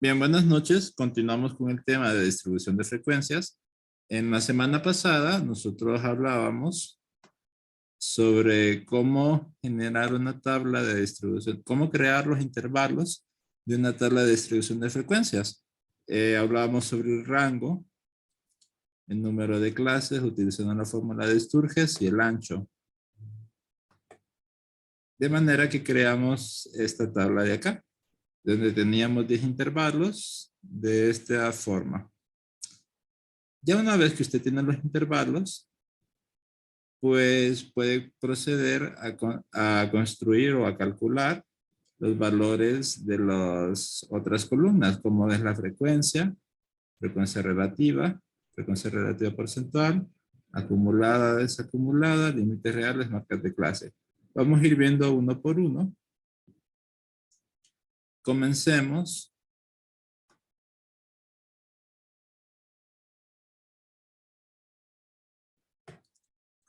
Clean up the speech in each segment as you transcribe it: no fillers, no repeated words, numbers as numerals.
Bien, buenas noches. Continuamos con el tema de distribución de frecuencias. En la semana pasada nosotros hablábamos sobre cómo generar una tabla de distribución, cómo crear los intervalos de una tabla de distribución de frecuencias. Hablábamos sobre el rango, el número de clases, utilizando la fórmula de Sturges y el ancho. De manera que creamos esta tabla de acá, donde teníamos 10 intervalos de esta forma. Ya una vez que usted tiene los intervalos, pues puede proceder a construir o a calcular los valores de las otras columnas, como es la frecuencia relativa porcentual, acumulada, desacumulada, límites reales, marcas de clase. Vamos a ir viendo uno por uno. Comencemos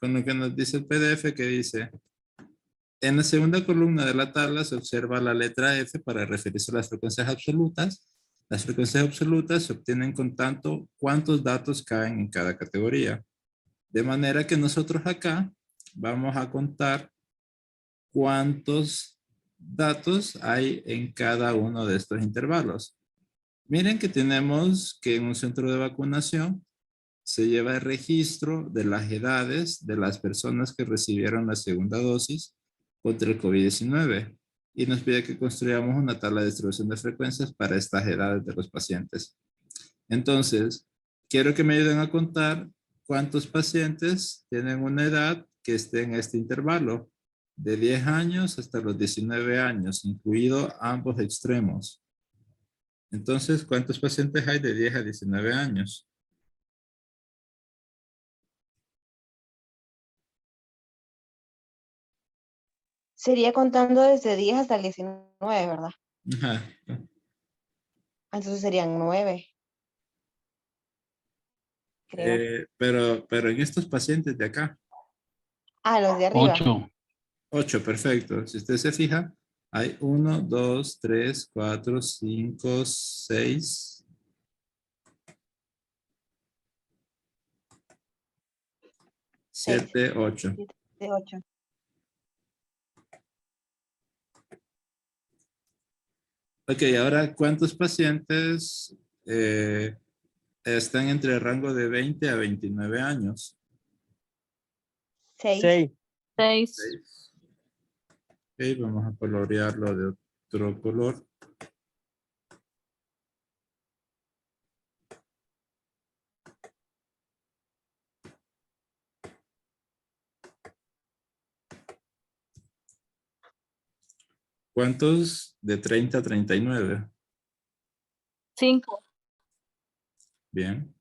con lo que nos dice el PDF, que dice: en la segunda columna de la tabla se observa la letra F para referirse a las frecuencias absolutas. Las frecuencias absolutas se obtienen contando cuántos datos caen en cada categoría. De manera que nosotros acá vamos a contar cuántos datos hay en cada uno de estos intervalos. Miren que tenemos que en un centro de vacunación se lleva el registro de las edades de las personas que recibieron la segunda dosis contra el COVID-19 y nos pide que construyamos una tabla de distribución de frecuencias para estas edades de los pacientes. Entonces, quiero que me ayuden a contar cuántos pacientes tienen una edad que esté en este intervalo, de 10 años hasta los 19 años, incluido ambos extremos. Entonces, ¿cuántos pacientes hay de 10 a 19 años? Sería contando desde 10 hasta el 19, ¿verdad? Ajá. Entonces serían 9, creo. Pero en estos pacientes de acá, Ah, los de arriba. 8. 8, perfecto. Si usted se fija, hay 1, 2, 3, 4, 5, 6, 6, 7, 8. 7, 8. Ok, ahora, ¿cuántos pacientes están entre el rango de 20 a 29 años? 6. 6. 6. 6. Ok, vamos a colorearlo de otro color. ¿Cuántos de 30 a 39? 5. Bien.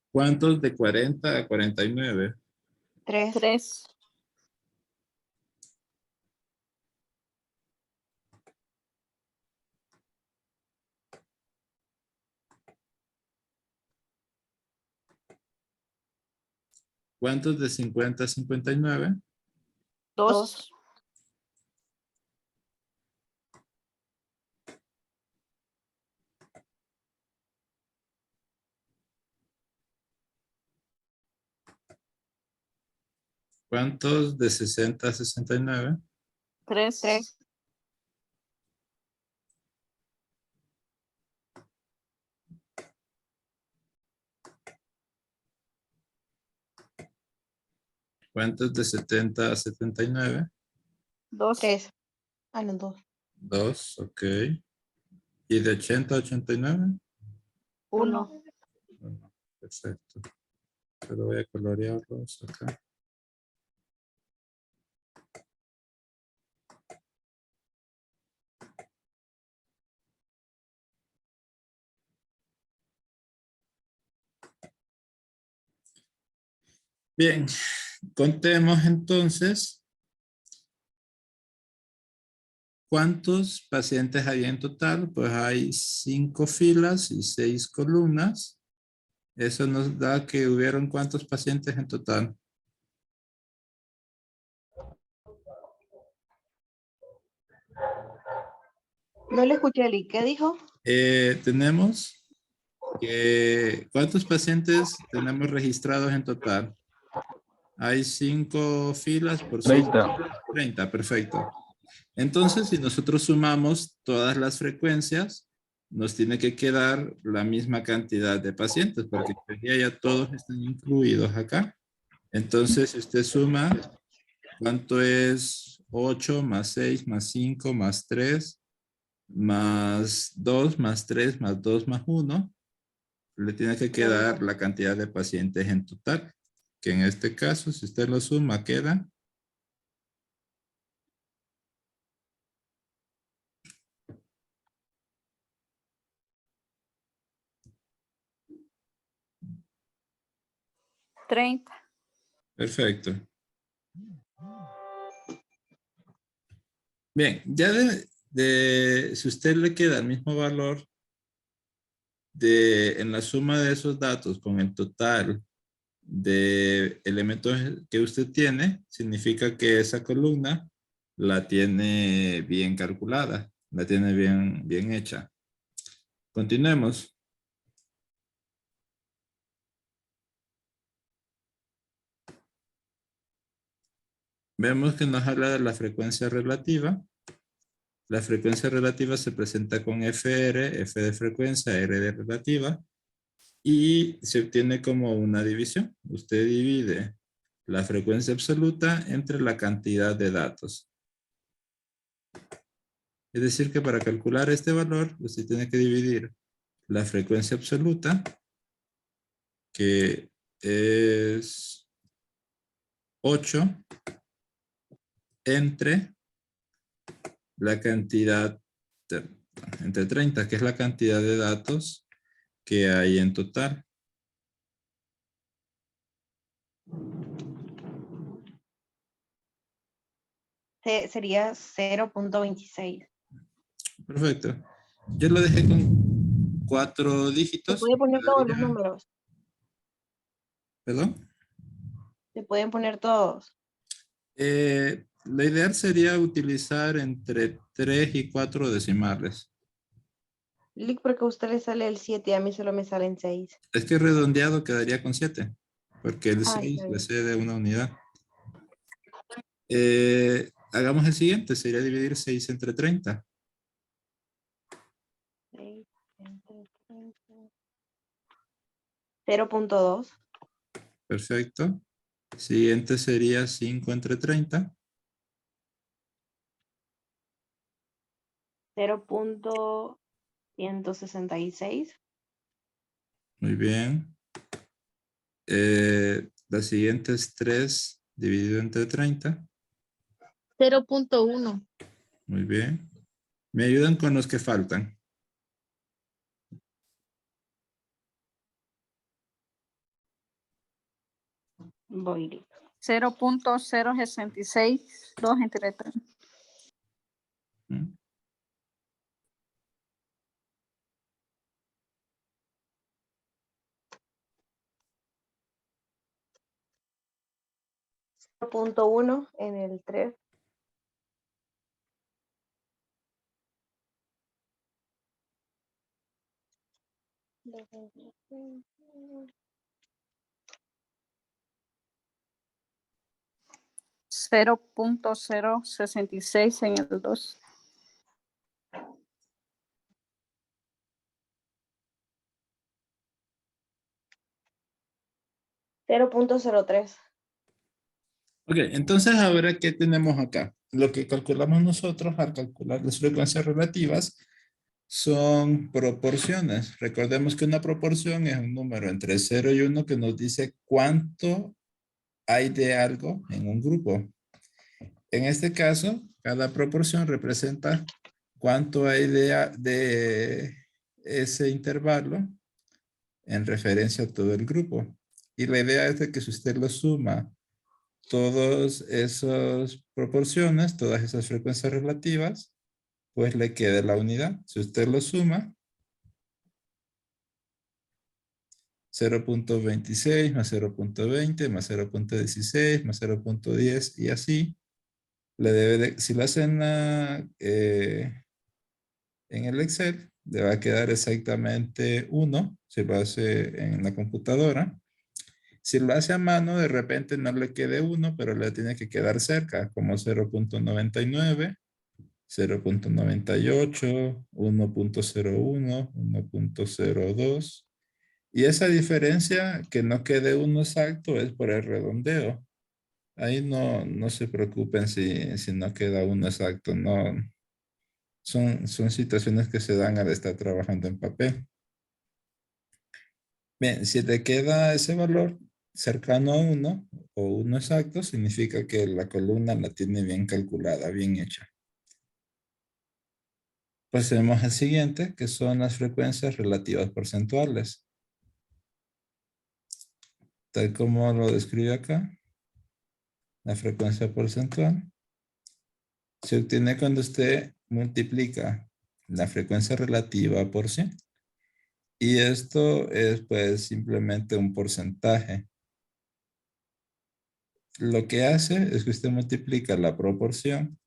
¿Cuántos de 40 a 49? 3. 3. ¿Cuántos de 50 a 59? 2. ¿Cuántos de 60 a 69? 3. 3. ¿Cuántos de 70 a 79? 2. 3. Ah, no, 2. 2, ok. ¿Y de 80 a 89? 1. Bueno, perfecto. Pero voy a colorearlos acá. Bien, contemos entonces ¿Cuántos pacientes hay en total? Pues hay 5 filas y 6 columnas. Eso nos da que hubieron ¿cuántos pacientes en total? No le escuché, Eli. ¿Qué dijo? Tenemos que ¿cuántos pacientes tenemos registrados en total? Hay 5 filas por 6. 30. 30, perfecto. Entonces, si nosotros sumamos todas las frecuencias, nos tiene que quedar la misma cantidad de pacientes, porque en teoría ya todos están incluidos acá. Entonces, si usted suma, ¿cuánto es 8 más 6 más 5 más 3 más 2 más 3 más 2 más 1? Le tiene que quedar la cantidad de pacientes en total, que en este caso, si usted lo suma, queda 30. perfecto. Bien, ya si usted le queda el mismo valor en la suma de esos datos con el total de elementos que usted tiene, significa que esa columna la tiene bien calculada, la tiene bien hecha. Continuemos. Vemos que nos habla de la frecuencia relativa. La frecuencia relativa se presenta con FR, F de frecuencia, R de relativa, y se obtiene como una división. Usted divide la frecuencia absoluta entre la cantidad de datos. Es decir que para calcular este valor, usted tiene que dividir la frecuencia absoluta, que es 8, entre la cantidad, entre 30, que es la cantidad de datos que hay en total. Sería 0.26. Perfecto. Yo lo dejé con 4 Se dígitos. puede poner todos los números. ¿Perdón? Se pueden poner todos. La ideal sería utilizar entre 3 y 4 decimales. Lick, porque a usted le sale el 7 y a mí solo me salen 6. Es que redondeado quedaría con 7, porque el Ah, 6 está le bien. cede una unidad. Hagamos el siguiente, sería dividir 6 entre 30. 6 entre 30. 0.2. Perfecto. Siguiente sería 5 entre 30. 0.166. Muy bien. La siguiente es 3 dividido entre 30. 0.1. Muy bien. Me ayudan con los que faltan. Voy, Lick. 0.066. 2 entre 3. ¿Mm? 0.1 en el 3. 0.066 en el 2. 0.03. Ok, entonces ahora, ¿qué tenemos acá? Lo que calculamos nosotros al calcular las frecuencias relativas son proporciones. Recordemos que una proporción es un número entre 0 y 1 que nos dice cuánto hay de algo en un grupo. En este caso, cada proporción representa cuánto hay de ese intervalo en referencia a todo el grupo. Y la idea es de que si usted lo suma todas esas proporciones, todas esas frecuencias relativas, pues le queda la unidad. Si usted lo suma, 0.26 más 0.20 más 0.16 más 0.10 y así, le debe de, si lo hacen en el Excel, le va a quedar exactamente 1, si lo hace en la computadora. Si lo hace a mano, de repente no le quede 1, pero le tiene que quedar cerca, como 0.99, 0.98, 1.01, 1.02. Y esa diferencia, que no quede 1 exacto, es por el redondeo. Ahí no se preocupen si no queda 1 exacto, no. Son situaciones que se dan al estar trabajando en papel. Bien, si te queda ese valor cercano a 1 o 1 exacto, significa que la columna la tiene bien calculada, bien hecha. Pasemos al siguiente, que son las frecuencias relativas porcentuales. Tal como lo describe acá, la frecuencia porcentual se obtiene cuando usted multiplica la frecuencia relativa por 100. Y esto es pues simplemente un porcentaje. Lo que hace es que usted multiplica la proporción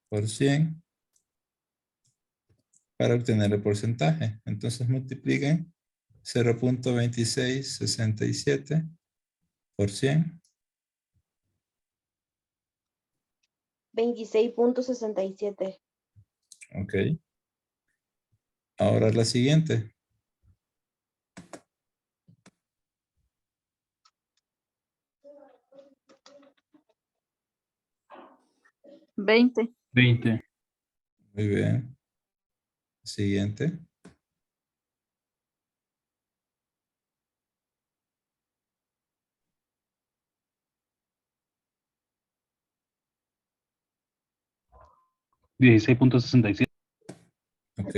por 100 para obtener el porcentaje. Entonces multipliquen 0.2667 por 100. 26.67. Ok. Ahora la siguiente. 20. 20. Muy bien. Siguiente. 16.67. Ok.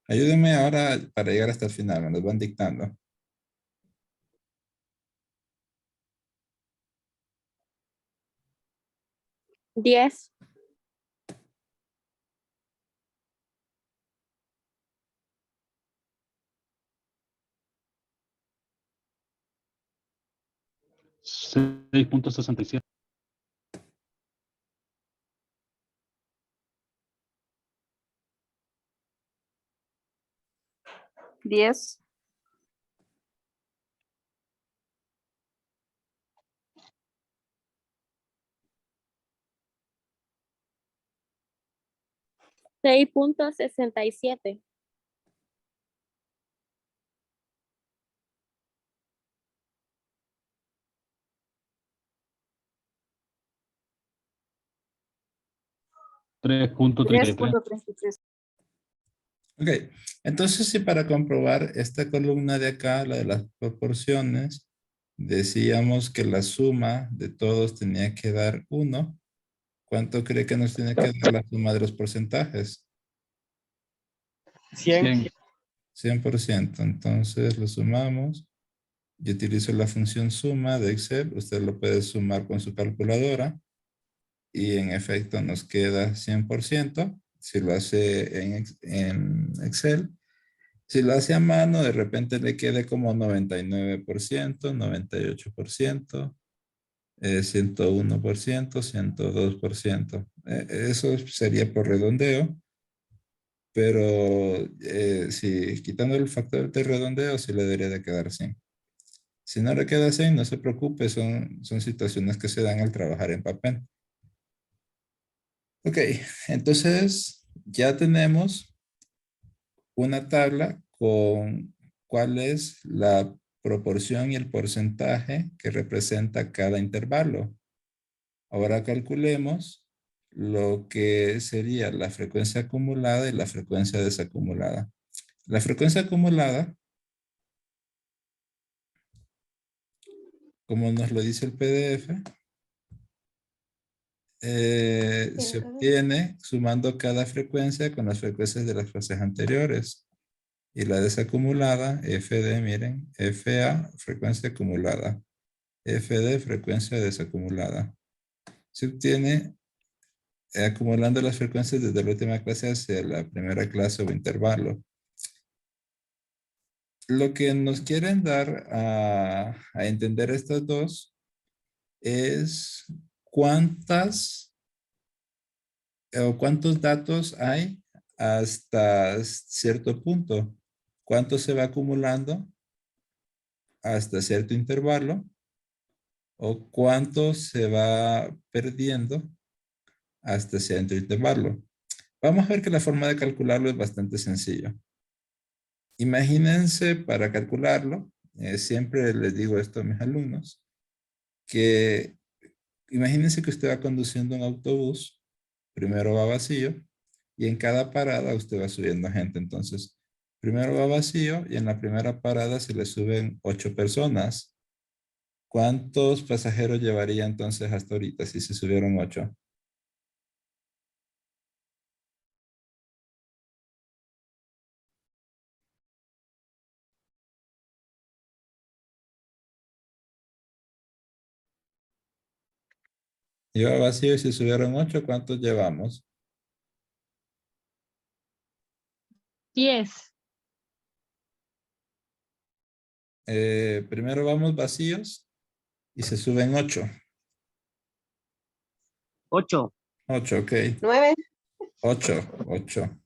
Ayúdenme ahora para llegar hasta el final. Me los van dictando. 10, 6.67. 10. 6.67, 3.33. 3.33. Ok. Entonces, si para comprobar esta columna de acá, la de las proporciones, decíamos que la suma de todos tenía que dar 1, ¿cuánto cree que nos tiene que dar la suma de los porcentajes? 100. 100%. Entonces lo sumamos. Yo utilizo la función suma de Excel. Usted lo puede sumar con su calculadora. Y en efecto nos queda 100%. Si lo hace en Excel. Si lo hace a mano, de repente le quede como 99%, 98%, 101%, 102%. Eso sería por redondeo. Pero si quitando el factor de redondeo, sí le debería de quedar 100. Si no le queda 100, no se preocupe, son situaciones que se dan al trabajar en papel. Ok, entonces ya tenemos una tabla con cuál es la proporción y el porcentaje que representa cada intervalo. Ahora calculemos lo que sería la frecuencia acumulada y la frecuencia desacumulada. La frecuencia acumulada, como nos lo dice el PDF, se obtiene sumando cada frecuencia con las frecuencias de las clases anteriores. Y la desacumulada, FD, miren, FA, frecuencia acumulada. FD, frecuencia desacumulada. Se obtiene acumulando las frecuencias desde la última clase hacia la primera clase o intervalo. Lo que nos quieren dar a entender estas dos es cuántos datos hay hasta cierto punto. Cuánto se va acumulando hasta cierto intervalo o cuánto se va perdiendo hasta cierto intervalo. Vamos a ver que la forma de calcularlo es bastante sencilla. Imagínense para calcularlo, siempre les digo esto a mis alumnos, que imagínense que usted va conduciendo un autobús, primero va vacío y en cada parada usted va subiendo gente. Entonces, primero va vacío y en la primera parada se le suben 8 personas. ¿Cuántos pasajeros llevaría entonces hasta ahorita si se subieron 8? Lleva vacío y se subieron 8, ¿cuántos llevamos? 10. Primero vamos vacíos y se suben 8. 8. 8, ok. 9. 8.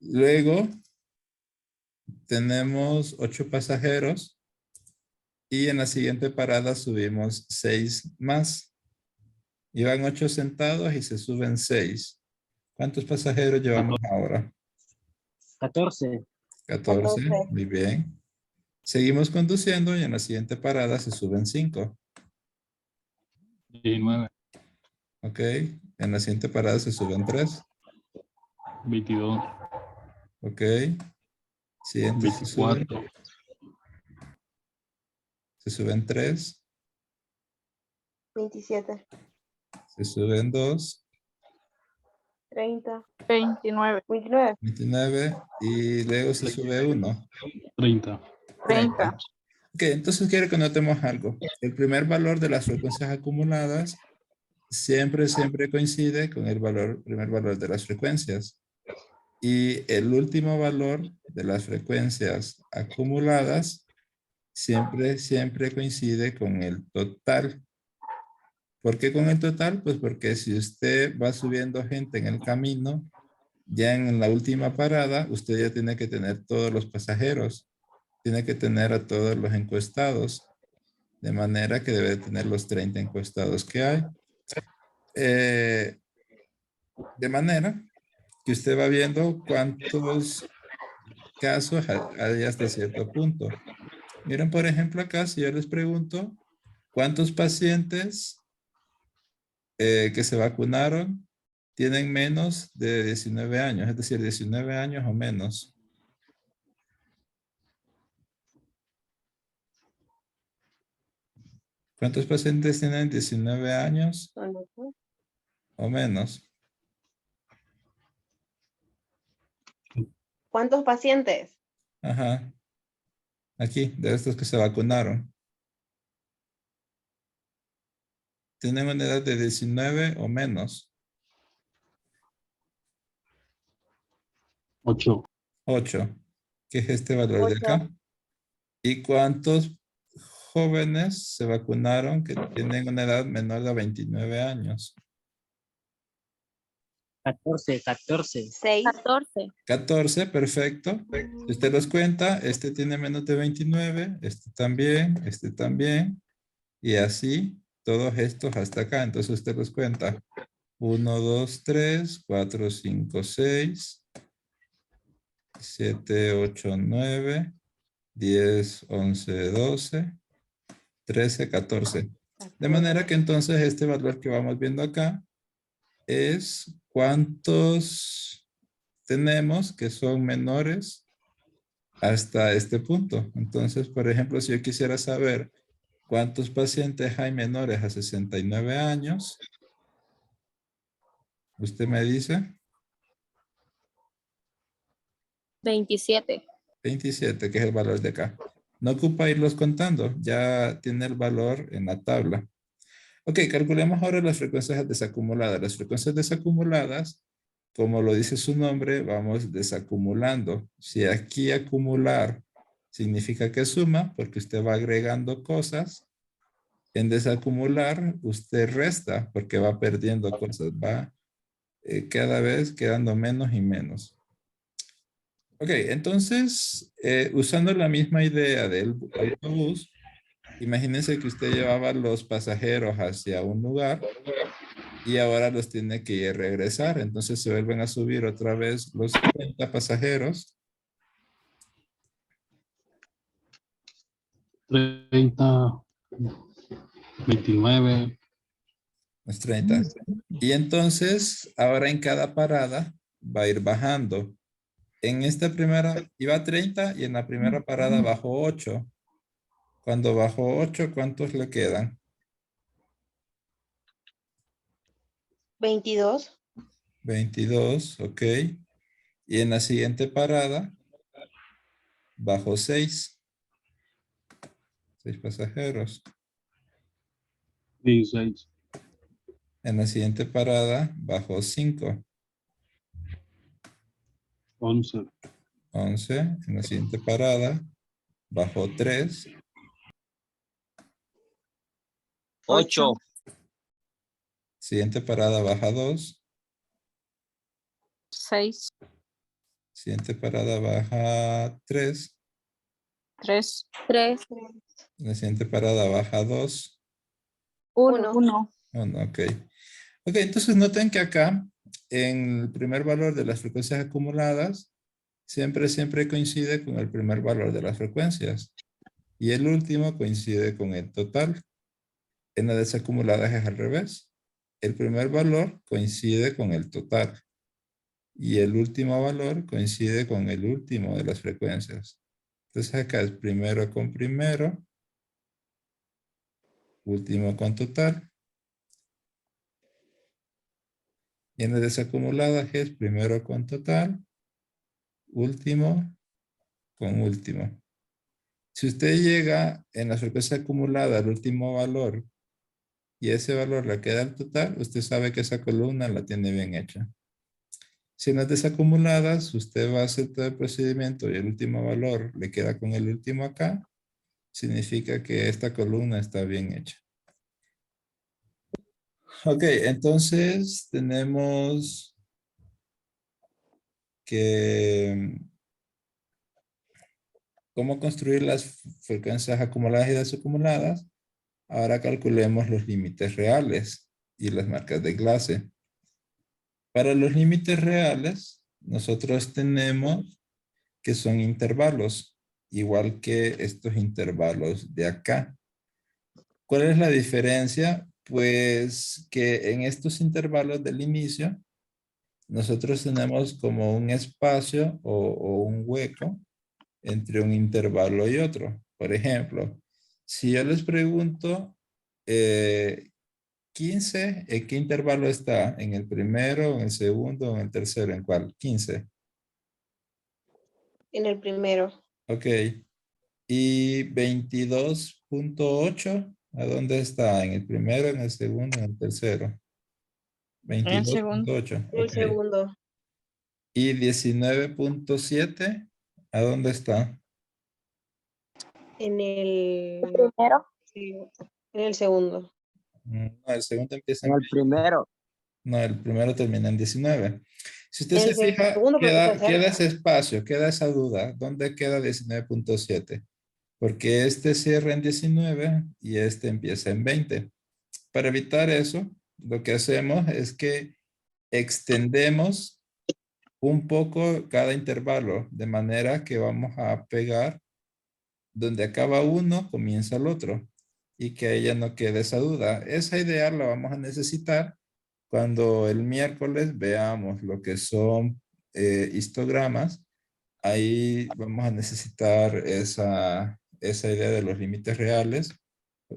Luego tenemos 8 pasajeros y en la siguiente parada subimos 6 más. Llevan 8 sentados y se suben 6. ¿Cuántos pasajeros llevamos ahora? 14. 14, muy bien. Seguimos conduciendo y en la siguiente parada se suben 5. 19, Ok, en la siguiente parada se suben 3. 22, Ok, siguiente se suben 3, 27. se suben 2, 30. 29. 29. 29 y luego se sube 1. 30. 30. Ok, entonces quiero que notemos algo. El primer valor de las frecuencias acumuladas siempre coincide con el primer valor de las frecuencias. Y el último valor de las frecuencias acumuladas siempre coincide con el total. ¿Por qué con el total? Pues porque si usted va subiendo gente en el camino, ya en la última parada, usted ya tiene que tener todos los pasajeros, tiene que tener a todos los encuestados, de manera que debe tener los 30 encuestados que hay. De manera que usted va viendo cuántos casos hay hasta cierto punto. Miren, por ejemplo, acá, si yo les pregunto, ¿cuántos pacientes que se vacunaron tienen menos de 19 años? Es decir, 19 años o menos. ¿Cuántos pacientes tienen 19 años o menos? ¿Cuántos pacientes? Ajá. Aquí, de estos que se vacunaron. Tienen una edad de 19 o menos. 8. 8. ¿Qué es este valor de 8. acá? ¿Y cuántos jóvenes se vacunaron que tienen una edad menor de 29 años? 14. 6. 14. 14, perfecto. Si usted los cuenta, este tiene menos de 29, este también, y así todos estos hasta acá. Entonces usted los cuenta. 1, 2, 3, 4, 5, 6, 7, 8, 9, 10, 11, 12, 13, 14. De manera que entonces este valor que vamos viendo acá es cuántos tenemos que son menores hasta este punto. Entonces, por ejemplo, si yo quisiera saber cuántos pacientes hay menores a 69 años, usted me dice 27. 27, que es el valor de acá. No ocupa irlos contando, ya tiene el valor en la tabla. Ok, calculemos ahora las frecuencias desacumuladas. Las frecuencias desacumuladas, como lo dice su nombre, vamos desacumulando. Si aquí acumular significa que suma, porque usted va agregando cosas, en desacumular usted resta, porque va perdiendo cosas, va cada vez quedando menos y menos. Ok, entonces, usando la misma idea del autobús, imagínense que usted llevaba los pasajeros hacia un lugar y ahora los tiene que regresar. Entonces se vuelven a subir otra vez los 30 pasajeros. 30, 29, Los 30. Y entonces, ahora en cada parada va a ir bajando. En esta primera iba a 30 y en la primera parada bajó 8. Cuando bajó 8, ¿cuántos le quedan? 22. 22, ok. Y en la siguiente parada bajó 6. 6 pasajeros. 16, En la siguiente parada bajó 5. 11, 11. En la siguiente parada bajó 3. 8. Siguiente parada baja 2. 6, Siguiente parada baja 3. 3, 3, En la siguiente parada baja 2. 1, Uno. 1. Ok. Ok, entonces noten que acá en el primer valor de las frecuencias acumuladas siempre coincide con el primer valor de las frecuencias. Y el último coincide con el total. En las desacumuladas es al revés. El primer valor coincide con el total. Y el último valor coincide con el último de las frecuencias. Entonces acá es primero con primero, último con total. Y en las desacumuladas es primero con total, último con último. Si usted llega en la frecuencia acumulada al último valor y ese valor le queda al total, usted sabe que esa columna la tiene bien hecha. Si en las desacumuladas usted va a hacer todo el procedimiento y el último valor le queda con el último acá, significa que esta columna está bien hecha. Ok, entonces tenemos que cómo construir las frecuencias acumuladas y desacumuladas. Ahora calculemos los límites reales y las marcas de clase. Para los límites reales, nosotros tenemos que son intervalos, igual que estos intervalos de acá. ¿Cuál es la diferencia? Pues que en estos intervalos del inicio, nosotros tenemos como un espacio o un hueco entre un intervalo y otro. Por ejemplo, si yo les pregunto 15, ¿en qué intervalo está? ¿En el primero, en el segundo, en el tercero? ¿En cuál? 15. En el primero. Ok. ¿Y 22.8? ¿A dónde está? ¿En el primero, en el segundo, en el tercero? En el segundo. 22.8. En el Ok. segundo. ¿Y 19.7? ¿A dónde está? En el, Primero. sí, en el segundo. No, el segundo empieza En en el 20. primero. No, el primero termina en 19. Si usted En se el fija, segundo, pero está queda cerca. ese espacio, queda esa duda. ¿Dónde queda 19.7? Porque este cierra en 19 y este empieza en 20. Para evitar eso, lo que hacemos es que extendemos un poco cada intervalo, de manera que vamos a pegar donde acaba uno, comienza el otro, y que a ella no quede esa duda. Esa idea la vamos a necesitar cuando el miércoles veamos lo que son histogramas. Ahí vamos a necesitar esa idea de los límites reales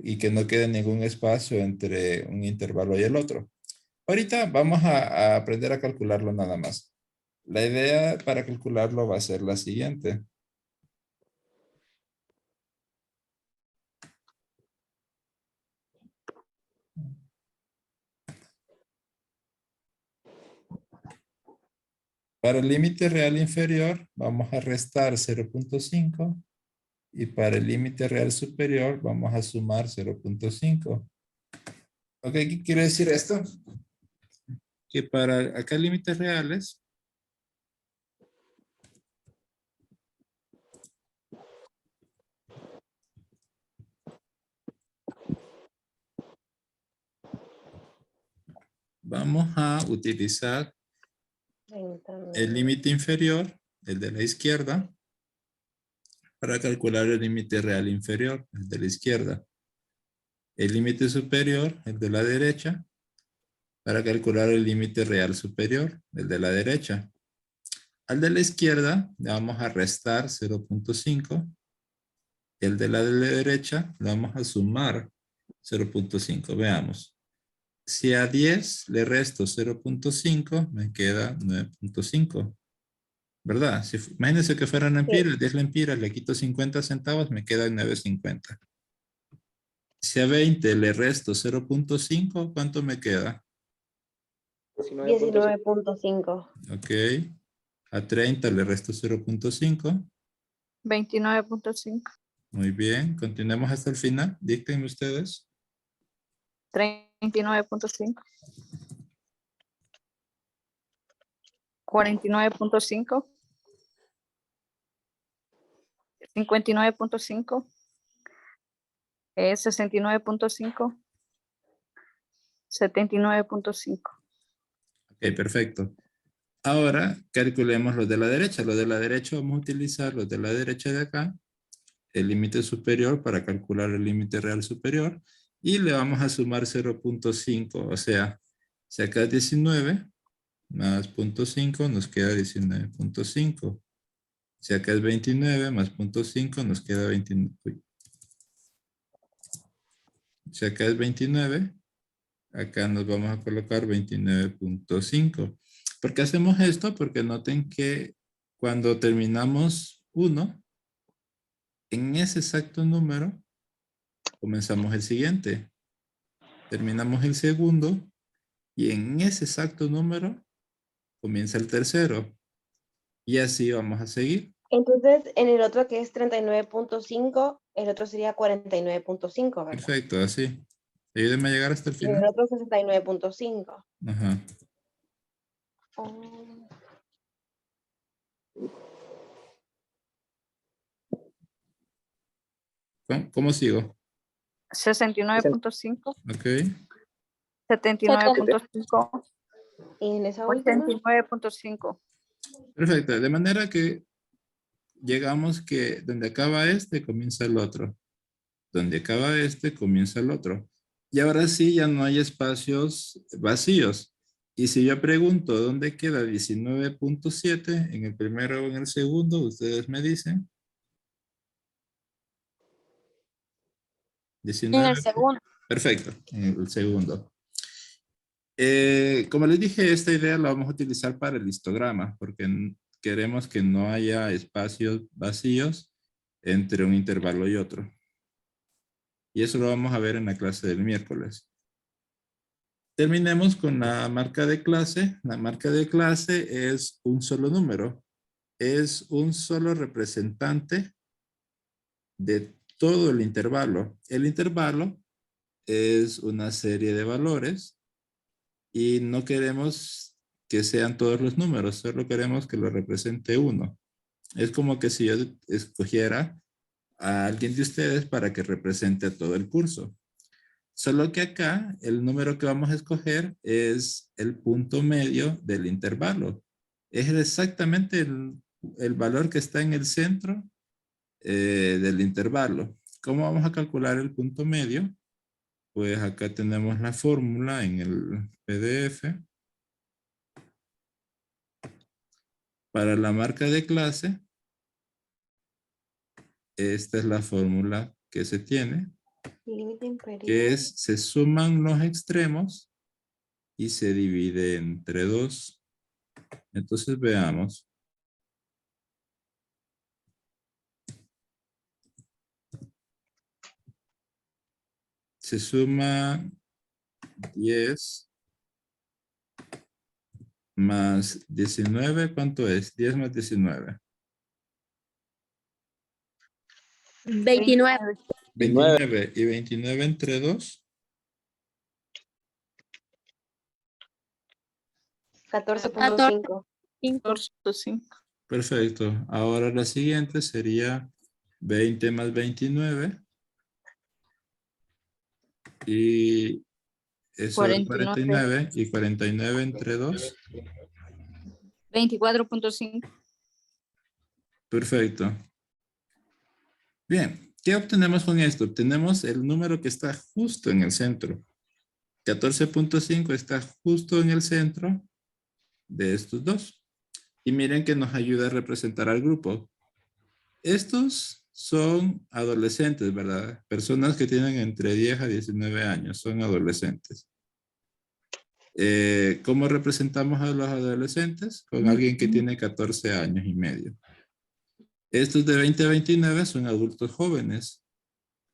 y que no quede ningún espacio entre un intervalo y el otro. Ahorita vamos a aprender a calcularlo nada más. La idea para calcularlo va a ser la siguiente. Para el límite real inferior vamos a restar 0.5 y para el límite real superior vamos a sumar 0.5. Ok, ¿qué quiere decir esto? Que para acá límites reales vamos a utilizar el límite inferior, el de la izquierda, para calcular el límite real inferior, el de la izquierda. El límite superior, el de la derecha, para calcular el límite real superior, el de la derecha. Al de la izquierda le vamos a restar 0.5. El de la derecha le vamos a sumar 0.5. Veamos. Si a 10 le resto 0.5, me queda 9.5. ¿Verdad? Si, imagínense que fueran lempiras, 10 lempiras, le quito 50 centavos, me queda 9.50. Si a 20 le resto 0.5, ¿cuánto me queda? 19.5. Ok. A 30 le resto 0.5. 29.5. Muy bien. Continuemos hasta el final. Díctenme ustedes. 39.5. 49.5. 59.5. 69.5. 79.5. Ok, perfecto. Ahora calculemos los de la derecha. Los de la derecha vamos a utilizar los de la derecha de acá, el límite superior para calcular el límite real superior y le vamos a sumar 0.5. O sea, si acá es 19 más 0.5 nos queda 19.5. Si acá es 29 más 0.5 nos queda 29. Si acá es 29, acá nos vamos a colocar 29.5. ¿Por qué hacemos esto? Porque noten que cuando terminamos 1, en ese exacto número, comenzamos el siguiente. Terminamos el segundo y en ese exacto número comienza el tercero. Y así vamos a seguir. Entonces, en el otro que es 39.5, el otro sería 49.5, ¿verdad? Perfecto, así. Ayúdenme a llegar hasta el Y en final. el otro 69.5. Ajá. Oh. ¿Cómo sigo? 69.5. Ok. 79.5. Y en esa última, 89.5. Perfecto. De manera que llegamos que donde acaba este, comienza el otro. Donde acaba este, comienza el otro. Y ahora sí, ya no hay espacios vacíos. Y si yo pregunto dónde queda 19.7, en el primero o en el segundo, ustedes me dicen. En 19. el segundo. Perfecto, en el segundo. Como les dije, esta idea la vamos a utilizar para el histograma, porque queremos que no haya espacios vacíos entre un intervalo y otro. Y eso lo vamos a ver en la clase del miércoles. Terminemos con la marca de clase. La marca de clase es un solo número. Es un solo representante de todo el intervalo. El intervalo es una serie de valores y no queremos que sean todos los números, solo queremos que lo represente uno. Es como que si yo escogiera a alguien de ustedes para que represente todo el curso. Solo que acá el número que vamos a escoger es el punto medio del intervalo. Es exactamente el valor que está en el centro del intervalo. ¿Cómo vamos a calcular el punto medio? Pues acá tenemos la fórmula en el PDF. Para la marca de clase, esta es la fórmula que se tiene, límite que inferior. es se suman los extremos y se divide entre 2. Entonces veamos. Se suma 10 más 19, ¿cuánto es? 10 más 19. 29. 29 y 29 entre 2. 14.5. 14.5. Perfecto. Ahora la siguiente sería 20 más 29. Y eso es 49. 49. Y 49 entre 2. 24.5. Perfecto. Bien. ¿Qué obtenemos con esto? Obtenemos el número que está justo en el centro. 14.5 está justo en el centro de estos dos. Y miren que nos ayuda a representar al grupo. Estos son adolescentes, ¿verdad? Personas que tienen entre 10 a 19 años, son adolescentes. ¿Cómo representamos a los adolescentes? Con alguien que tiene 14 años y medio. Estos de 20 a 29 son adultos jóvenes.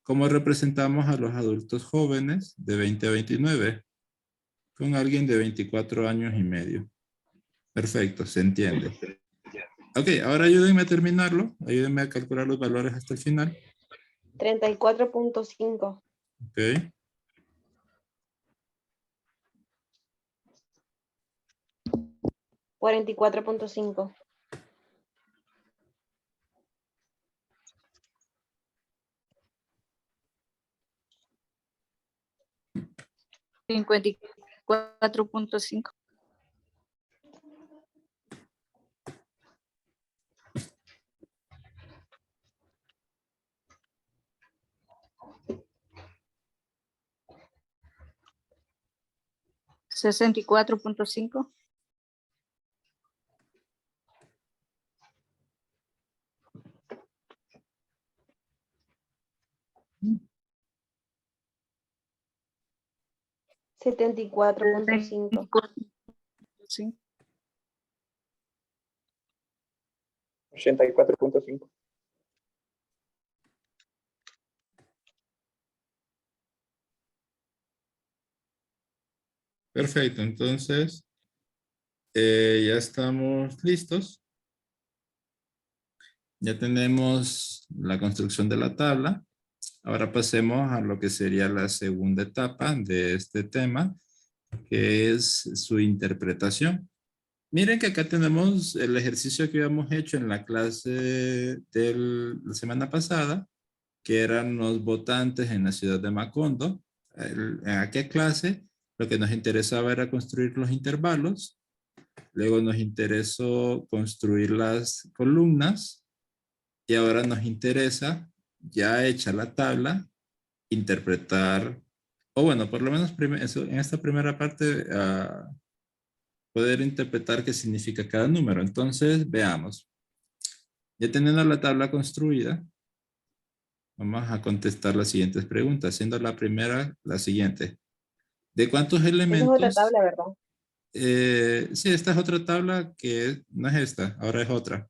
¿Cómo representamos a los adultos jóvenes de 20 a 29? Con alguien de 24 años y medio. Perfecto, se entiende. Ok, ahora ayúdenme a terminarlo. Ayúdenme a calcular los valores hasta el final. 34.5. Ok. 44.5. 54.5. 64.5. 74.5. 5. 84.5. Perfecto, entonces ya estamos listos. Ya tenemos la construcción de la tabla. Ahora pasemos a lo que sería la segunda etapa de este tema, que es su interpretación. Miren que acá tenemos el ejercicio que habíamos hecho en la clase de la semana pasada, que eran los votantes en la ciudad de Macondo. En aquella clase, lo que nos interesaba era construir los intervalos. Luego nos interesó construir las columnas. Y ahora nos interesa, ya hecha la tabla, interpretar, o bueno, por lo menos en esta primera parte, poder interpretar qué significa cada número. Entonces, veamos. Ya teniendo la tabla construida, vamos a contestar las siguientes preguntas, siendo la primera la siguiente. ¿De cuántos Esa es otra elementos? tabla, ¿verdad? Sí, esta es otra tabla que no es esta, ahora es otra.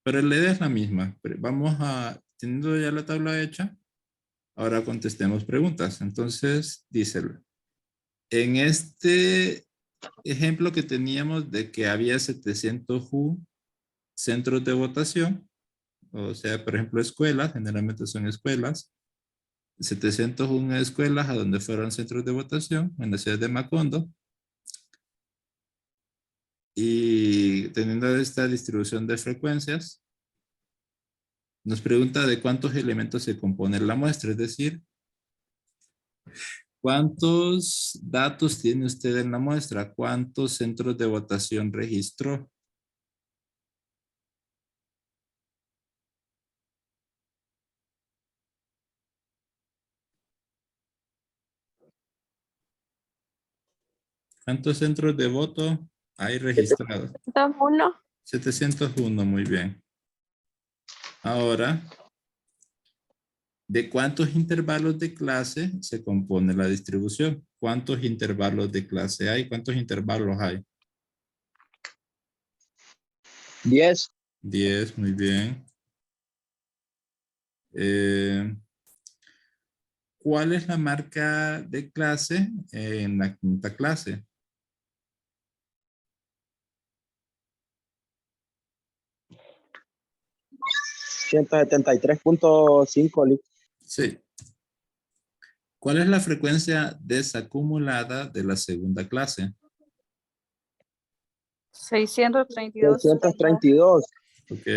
Pero la idea es la misma. Vamos a, teniendo ya la tabla hecha, ahora contestemos preguntas. Entonces, díselo. En este ejemplo que teníamos de que había 701 centros de votación, o sea, por ejemplo, escuelas, generalmente son escuelas, 701 escuelas a donde fueron centros de votación en la ciudad de Macondo. Y teniendo esta distribución de frecuencias, nos pregunta de cuántos elementos se compone la muestra, es decir, ¿cuántos datos tiene usted en la muestra? ¿Cuántos centros de votación registró? ¿Cuántos centros de voto hay registrados? 1. 701, muy bien. Ahora, ¿de cuántos intervalos de clase se compone la distribución? ¿Cuántos intervalos de clase hay? ¿Cuántos intervalos hay? 10. 10, muy bien. ¿Cuál es la marca de clase en la quinta clase? 173.5, Lick. Sí. ¿Cuál es la frecuencia desacumulada de la segunda clase? 632. 632. Ok.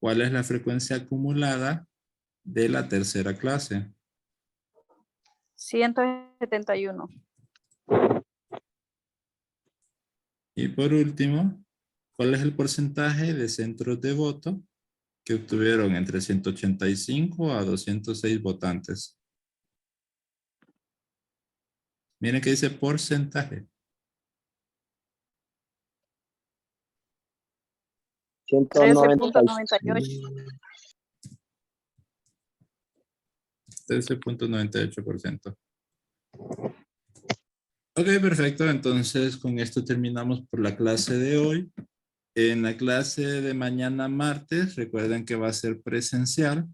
¿Cuál es la frecuencia acumulada de la tercera clase? 171. Y por último, ¿cuál es el porcentaje de centros de voto que obtuvieron entre 185 a 206 votantes? Miren que dice porcentaje. 13.98. 13.98%. Ok, perfecto. Entonces, con esto terminamos por la clase de hoy. En la clase de mañana martes, recuerden que va a ser presencial.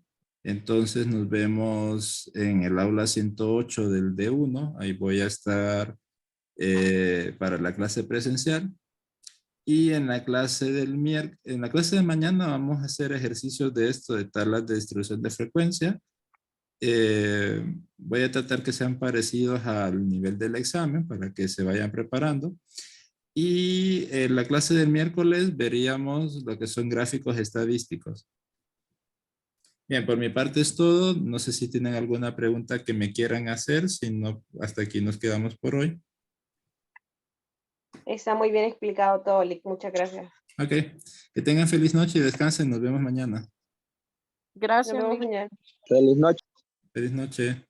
Entonces, nos vemos en el aula 108 del D1. Ahí voy a estar para la clase presencial. Y en la clase en la clase de mañana vamos a hacer ejercicios de esto, de tablas de distribución de frecuencia. Voy a tratar que sean parecidos al nivel del examen para que se vayan preparando. Y en la clase del miércoles veríamos lo que son gráficos estadísticos. Bien, por mi parte es todo. No sé si tienen alguna pregunta que me quieran hacer. Si no, hasta aquí nos quedamos por hoy. Está muy bien explicado todo, Lick. Muchas gracias. Ok, que tengan feliz noche y descansen. Nos vemos mañana. Nos Gracias, vemos Lick. mañana. Feliz noche. Feliz noche.